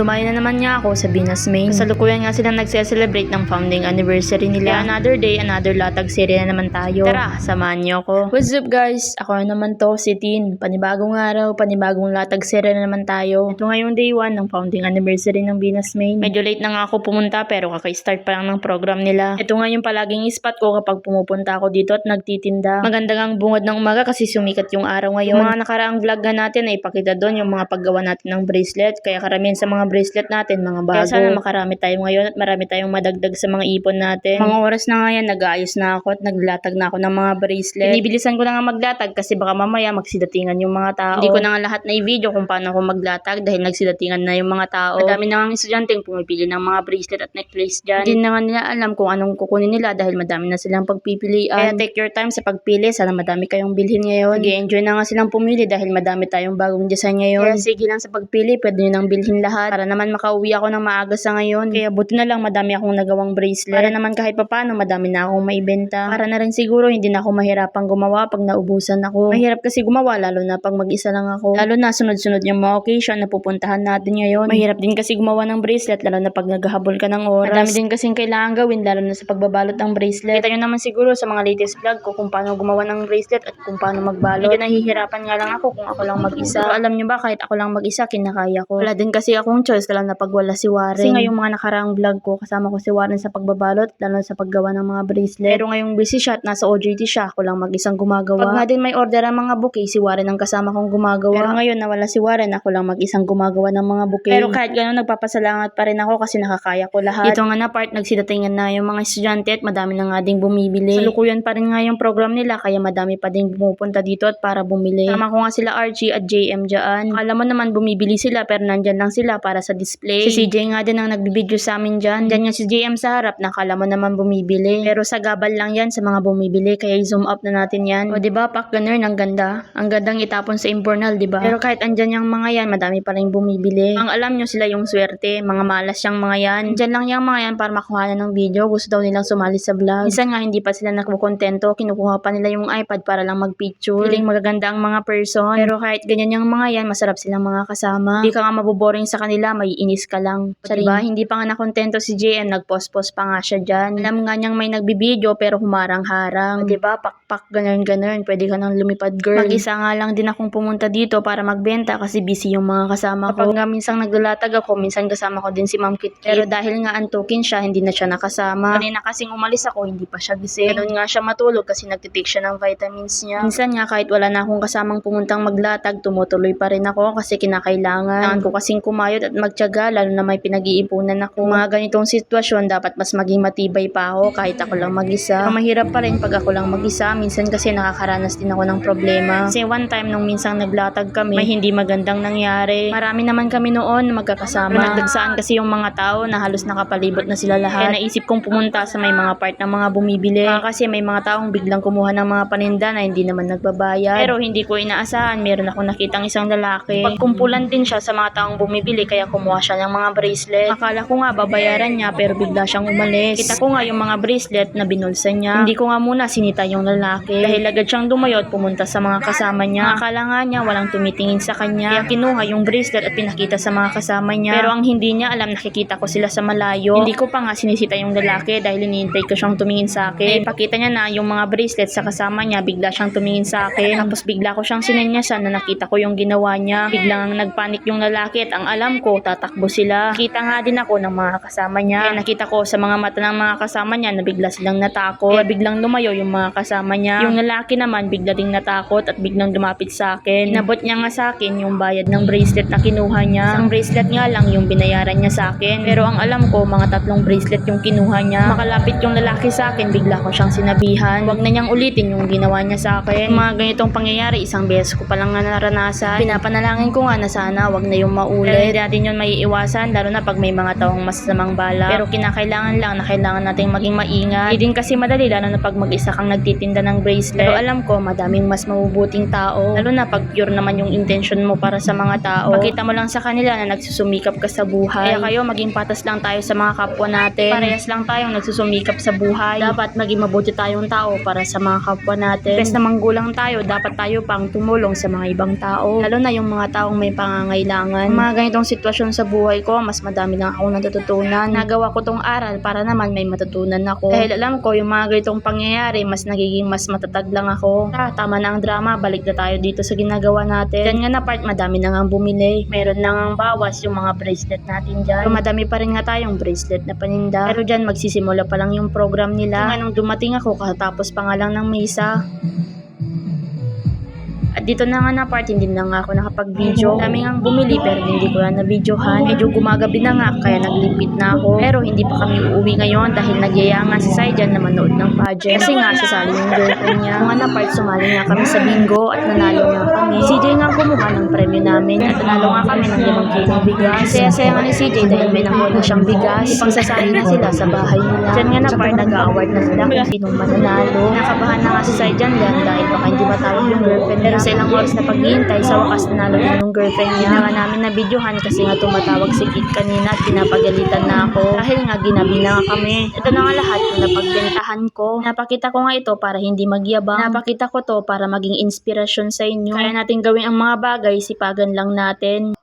Dumayo na naman niya ako sa Venus Main. Kasalukuyan nga silang nagse-celebrate ng founding anniversary nila. Kaya another day, another latag serie na naman tayo. Tara, samahan niyo ako. What's up guys? Ako na naman to, si Tin. Panibagong araw, panibagong latag serie na naman tayo. Ito ngayong day 1 ng founding anniversary ng Venus Main. Medyo late na nga ako pumunta pero kaka-start pa lang ng program nila. Ito nga yung palaging spot ko kapag pumupunta ako dito at nagtitinda. Maganda ngang bungad ng umaga kasi sumikat yung araw ngayon. Yung mga nakaraang vlog nga natin ay ipakita doon yung mga paggawa natin ng bracelet. Kaya karamihan sa mga bracelet natin, mga bago. Kaya sana makarami tayo ngayon at marami tayong madagdag sa mga ipon natin. Mga oras na nga yan, nag-aayos na ako at naglatag na ako ng mga bracelet. Binibilisan ko na nga maglatag kasi baka mamaya magsidatingan yung mga tao. Hindi ko na nga lahat na i-video kung paano ako maglatag dahil nagsidatingan na yung mga tao. Madami na nga estudyanteng pumipili ng mga bracelet at necklace dyan. Hindi na nga nila alam kung anong kukunin nila dahil madami na silang pagpipilian. Kaya take your time sa pagpili. Sana madami kayong bilhin ngayon. Nag-enjoy na nga silang pumili dahil madami tayong bagong design ngayon. Kaya sige lang sa pagpili, pwede nyo nang bilhin lahat para naman makauwi ako ng maaga sa ngayon. Kaya buti na lang madami akong nagawang bracelet. Para naman kahit papano madami na akong maibenta. Para na rin siguro hindi na ako mahirapang gumawa pag naubusan ako. Mahirap kasi gumawa lalo na pag mag-isa lang ako. Lalo na sunod-sunod yung mga occasion na pupuntahan natin ngayon. Mahirap din kasi gumawa ng bracelet lalo na pag naghahabol ka ng oras. Madami din kasing kailangan gawin lalo na sa pagbabalot ng bracelet. Kita nyo naman siguro sa mga latest vlog ko kung paano gumawa ng bracelet at kung paano magbalot. Medyo nahihirapan nga lang ako kung ako lang mag-isa. Pero alam nyo ba kahit ako lang mag-isa kinakaya ko. Wala din kasi akong choice lalo na pag wala si Warren. Kasi ngayong mga nakaraang vlog ko kasama ko si Warren sa pagbabalot lalo sa paggawa ng mga bracelet. Pero ngayong busy siya at nasa OJT siya, ako lang mag-isang gumagawa. Pag nga din may order ang mga bouquet, si Warren ang kasama kong gumagawa. Pero ngayon nawala si Warren, ako lang mag-isang gumagawa ng mga bouquet. Pero kahit gano'n nagpapasalamat pa rin ako kasi nakakaya ko lahat. Dito nga na part nagsidatingan na yung mga estudyante at madami na nga ding bumibili. Salukuyan pa rin nga yung program nila kaya madami pa ding pumupunta dito at para bumili. Sama ko nga sila Archie at JM dyan. Akala mo naman bumibili sila pero nandyan lang sila para sa display. Si CJ nga din ang nagbibideo sa amin dyan. Dyan nga si JM sa harap nakala mo naman bumibili. Pero sa gabal lang yan sa mga bumibili kaya i-zoom up na natin yan. O diba pak ganun ang ganda. Ang gandang itapon sa imbornal diba? Pero kahit andyan yung mga yan madami pa rin bumibili. Ang alam nyo sila yung swerte. Mga malas yung mga yan. Dyan lang yung mga yan para makuha na ng video. Gusto daw nilang sumali sa vlog. Minsan nga hindi pa sila nakukontento. Kinukuha pa nila yung iPad para lang mag-picture. Feeling magaganda ang mga person. Pero kahit ganyan yung mga yan, masarap silang mga kasama. Hindi ka nga maboboring sa kanila, may inis ka lang. Diba? Hindi pa nga nakontento si JM, nag-post-post pa nga siya dyan. Alam nga niyang may nagbibideo pero humarang-harang. Diba? Pak-pak, ganun-ganun. Pwede ka nang lumipad, girl. Mag-isa nga lang din akong pumunta dito para magbenta kasi busy yung mga kasama ko. Kapag nga minsang naglalatag ako, minsan kasama ko din si Ma'am Kit. Pero dahil nga antukin siya, hindi na siya nakasama. Kanina kasing umalis ako, hindi pa siya gising. Ganun nga siya matulog kasi nagtitake siya ng vitamins niya. Minsan nga kahit wala na akong kasamang pumuntang maglatag, tumutuloy pa rin ako kasi kinakailangan. Kailangan ko kasing kumayod at magtiyaga lalo na may pinag-iipunan ako. Mga ganitong sitwasyon dapat mas maging matibay pa ako kahit ako lang mag-isa. Pero mahirap pa rin pag ako lang mag-isa. Minsan kasi nakakaranas din ako ng problema. Kasi one time nung minsang naglatag kami, may hindi magandang nangyari. Marami naman kami noon magkakasama. Pero nagdagsaan kasi yung mga tao na halos nakapalibot na sila lahat. Kaya naisip kong pumunta sa may mga part ng mga bumibili. Kasi may mga taong biglang kumuha ng mga paninda na hindi naman nagbabayad. Pero hindi ko inaasahan, meron akong nakitang isang lalaki. Pagkumpulan din siya sa mga taong bumibili kaya kumuha siya ng mga bracelet. Akala ko nga babayaran niya pero bigla siyang umalis. Kita ko nga yung mga bracelet na binulsa niya. Hindi ko nga muna sinita yung lalaki. Dahil agad siyang dumayot pumunta sa mga kasama niya. Akala nga niya walang tumitingin sa kanya. Kaya kinuha yung bracelet at pinakita sa mga kasama niya. Pero ang hindi niya alam, nakikita ko sila sa malayo. Hindi ko pa nga sinisita yung lalaki dahil hinihintay ko siyang tumingin sa akin. Pakita niya na yung mga bracelet sa kasama niya, bigla siyang tumingin sa akin. Tapos bigla ko siyang sinenyasan na nakita ko yung ginawa niya. Biglang nagpanik yung lalaki at ang alam ko, tatakbo sila. Kita nga din ako ng mga kasama niya. Kaya nakita ko sa mga mata ng mga kasama niya na bigla silang natakot. Kaya biglang lumayo yung mga kasama niya. Yung lalaki naman bigla ding natakot at biglang lumapit sa akin. Nabot niya nga sa akin yung bayad ng bracelet na kinuha niya. Isang bracelet nga lang yung binayaran niya sa akin. Pero ang alam ko, mga 3 bracelet yung kinuha niya. Makalapit yung lalaki sa akin, bigla ko siyang sinabihan. Huwag na niyang ulitin yung ginawa niya sa akin. Mga ganitong pangyayari, isang beses ko pa lang nga naranasan. Pinapanalangin ko nga na sana wag na yung maulit. Pero hindi natin yun maiiwasan, lalo na pag may mga taong masasamang bala. Pero kinakailangan lang na kailangan nating maging maingat. Hindi din kasi madali, lalo na pag mag-isa kang nagtitinda ng bracelet. Pero alam ko, madaming mas mabubuting tao. Lalo na pag pure naman yung intention mo para sa mga tao. Pakita mo lang sa kanila na nagsusumikap ka sa buhay. Kaya kayo, maging patas lang tayo sa mga kapwa natin. Parehas lang tayong nagsusumikap sa buhay. Dapat maging mabuti tayong tao para sa mga kapwa natin. Bes na manggulang tayo, dapat tayo pang tumulong sa mga ibang tao. Lalo na yung mga taong may pangangailangan. Mga ganitong sitwasyon sitwasyon sa buhay ko, mas madami lang akong natututunan. Nagawa ko tong aral para naman may matutunan ako. Dahil alam ko yung mga ganitong pangyayari, mas nagiging mas matatag lang ako. Tama na ang drama, balik na tayo dito sa ginagawa natin. Yan nga na part, madami na nga bumili. Meron na nga bawas yung mga bracelet natin dyan. Pero madami pa rin nga tayong bracelet na paninda. Pero dyan magsisimula pa lang yung program nila. Nung dumating ako, katapos pa nga lang ng misa. At dito na nga na part, hindi na nga ako nakapag-video. Dami nga bumili pero hindi ko na na-videohan. Medyo gumagabi na nga kaya naglipit na ako. Pero hindi pa kami uuwi ngayon dahil nagyaya nga si Saijan na manood ng pageant. Kasi nga sasali yung girlfriend niya. Kung nga na part, sumali nga kami sa bingo at nanalo nga kami. CJ nga kumuha ng premyo namin at nanalo nga kami ng 5 kilong bigas. Saya-saya nga ni CJ dahil may nakuha na siyang bigas. Ipang sasali na sila sa bahay nila. Diyan nga na part, nag-award na sila kung sinong mananalo. Nakabahan na nga si Saijan yan dahil baka hindi matawag yung girlfriend niya. Sa ilang oras na paghihintay, sa wakas nanalo din yung girlfriend niya. Hindi nga namin na videohan kasi nga tumatawag si Kit kanina at pinapagalitan na ako. Dahil nga ginabi na nga kami. Ito na nga lahat yung napagbentahan ko. Napakita ko nga ito para hindi magyabang. Napakita ko to para maging inspirasyon sa inyo. Kaya natin gawin ang mga bagay, sipagan lang natin.